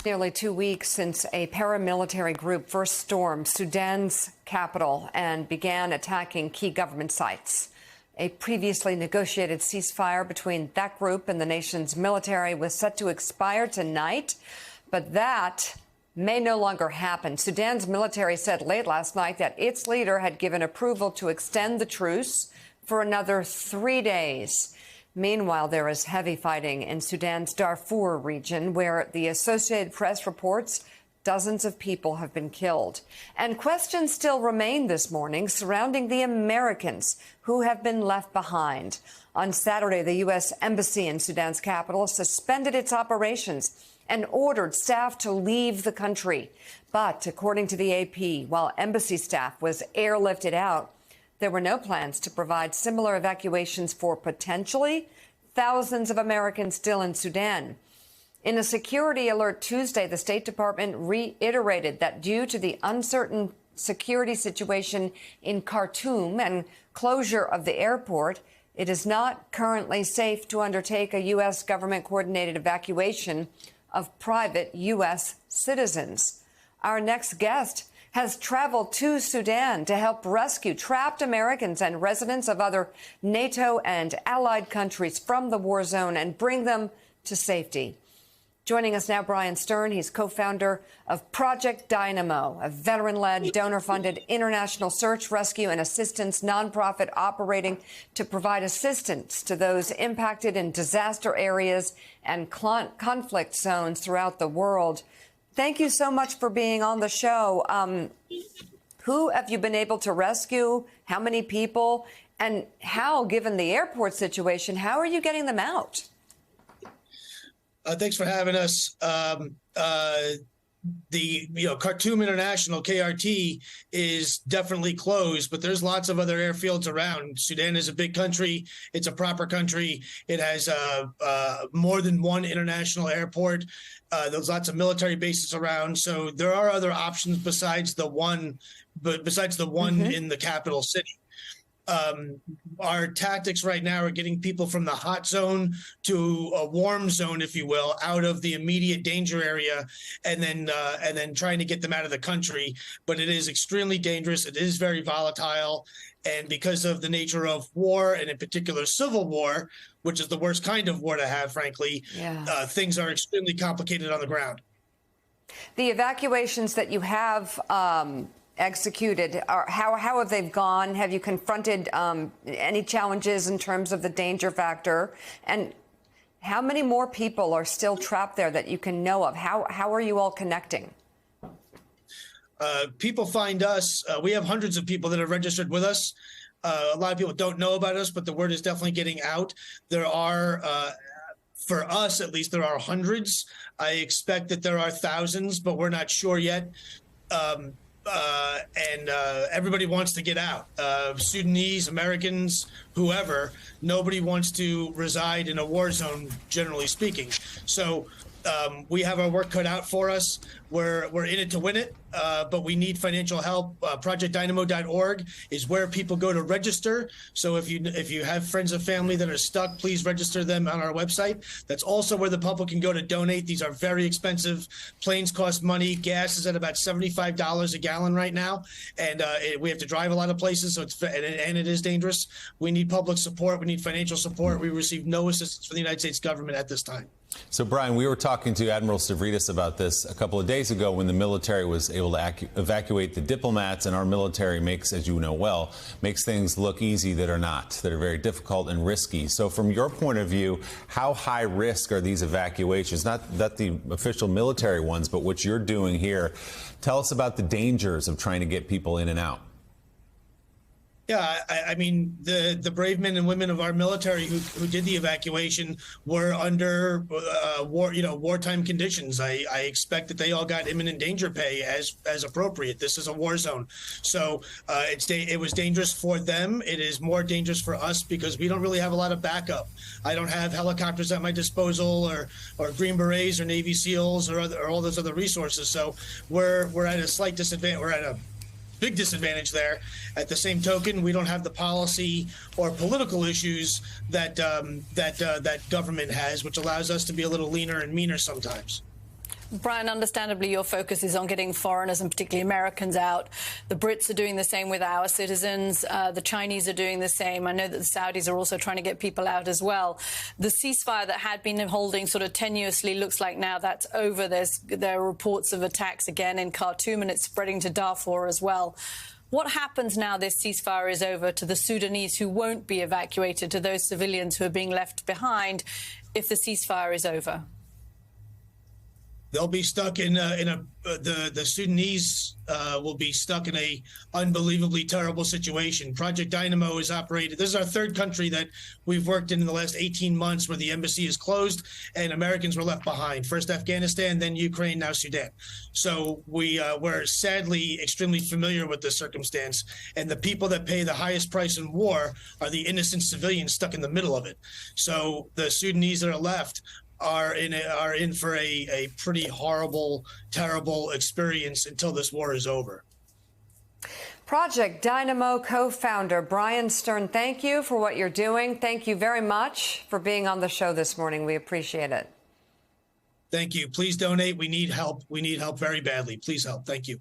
Nearly 2 weeks since a paramilitary group first stormed Sudan's capital and began attacking key government sites. A previously negotiated ceasefire between that group and the nation's military was set to expire tonight, but that may no longer happen. Sudan's military said late last night that its leader had given approval to extend the truce for another 3 days. Meanwhile, there is heavy fighting in Sudan's Darfur region, where the Associated Press reports dozens of people have been killed. And questions still remain this morning surrounding the Americans who have been left behind. On Saturday, the U.S. Embassy in Sudan's capital suspended its operations and ordered staff to leave the country. But according to the AP, while embassy staff was airlifted out, there were no plans to provide similar evacuations for potentially thousands of Americans still in Sudan. In a security alert Tuesday, the State Department reiterated that due to the uncertain security situation in Khartoum and closure of the airport, it is not currently safe to undertake a U.S. government-coordinated evacuation of private U.S. citizens. Our next guest has traveled to Sudan to help rescue trapped Americans and residents of other NATO and allied countries from the war zone and bring them to safety. Joining us now, Brian Stern. He's co-founder of Project Dynamo, a veteran-led, donor-funded international search, rescue, and assistance nonprofit operating to provide assistance to those impacted in disaster areas and conflict zones throughout the world. Thank you so much for being on the show. Who have you been able to rescue? How many people? And how, given the airport situation, how are you getting them out? Thanks for having us. Khartoum International, KRT, is definitely closed, but there's lots of other airfields around. Sudan is a big country. It's a proper country. It has more than one international airport. There's lots of military bases around. So there are other options besides the one in the capital city. Our tactics right now are getting people from the hot zone to a warm zone, if you will, out of the immediate danger area, and then trying to get them out of the country. But it is extremely dangerous. It is very volatile. And because of the nature of war, and in particular civil war, which is the worst kind of war to have, frankly, things are extremely complicated on the ground. The evacuations that you have executed, how have they gone? Have you confronted any challenges in terms of the danger factor? And how many more people are still trapped there that you can know of? How are you all connecting? People find us. We have hundreds of people that are registered with us. A lot of people don't know about us, but the word is definitely getting out. There are, for us at least, there are hundreds. I expect that there are thousands, but we're not sure yet. Everybody wants to get out. Sudanese, Americans, whoever, nobody wants to reside in a war zone, generally speaking. So we have our work cut out for us. We're in it to win it, but we need financial help. ProjectDynamo.org is where people go to register. So if you have friends and family that are stuck, please register them on our website. That's also where the public can go to donate. These are very expensive. Planes cost money. Gas is at about $75 a gallon right now, and we have to drive a lot of places. So it is dangerous. We need public support. We need financial support. We receive no assistance from the United States government at this time. So, Brian, we were talking to Admiral Stavridis about this a couple of days ago when the military was able to evacuate the diplomats, and our military makes, as you know well, makes things look easy that are not, that are very difficult and risky. So from your point of view, how high risk are these evacuations? Not that the official military ones, but what you're doing here. Tell us about the dangers of trying to get people in and out. Yeah, I mean, the brave men and women of our military who did the evacuation were under wartime conditions. I expect that they all got imminent danger pay as appropriate. This is a war zone, so it was dangerous for them. It is more dangerous for us because we don't really have a lot of backup. I don't have helicopters at my disposal, or Green Berets, or Navy SEALs, or all those other resources. So we're at a slight disadvantage. We're at a big disadvantage there. At the same token, we don't have the policy or political issues that government has, which allows us to be a little leaner and meaner sometimes. Brian, understandably, your focus is on getting foreigners and particularly Americans out. The Brits are doing the same with our citizens. The Chinese are doing the same. I know that the Saudis are also trying to get people out as well. The ceasefire that had been holding sort of tenuously looks like now that's over. There are reports of attacks again in Khartoum, and it's spreading to Darfur as well. What happens now this ceasefire is over to the Sudanese who won't be evacuated, to those civilians who are being left behind if the ceasefire is over? They'll be stuck the Sudanese will be stuck in a unbelievably terrible situation. Project Dynamo is operated. This is our third country that we've worked in the last 18 months where the embassy is closed and Americans were left behind. First Afghanistan, then Ukraine, now Sudan. So we're sadly extremely familiar with this circumstance. And the people that pay the highest price in war are the innocent civilians stuck in the middle of it. So the Sudanese that are left are in for a pretty horrible, terrible experience until this war is over. Project Dynamo co-founder Brian Stern, thank you for what you're doing. Thank you very much for being on the show this morning. We appreciate it. Thank you. Please donate. We need help. We need help very badly. Please help. Thank you.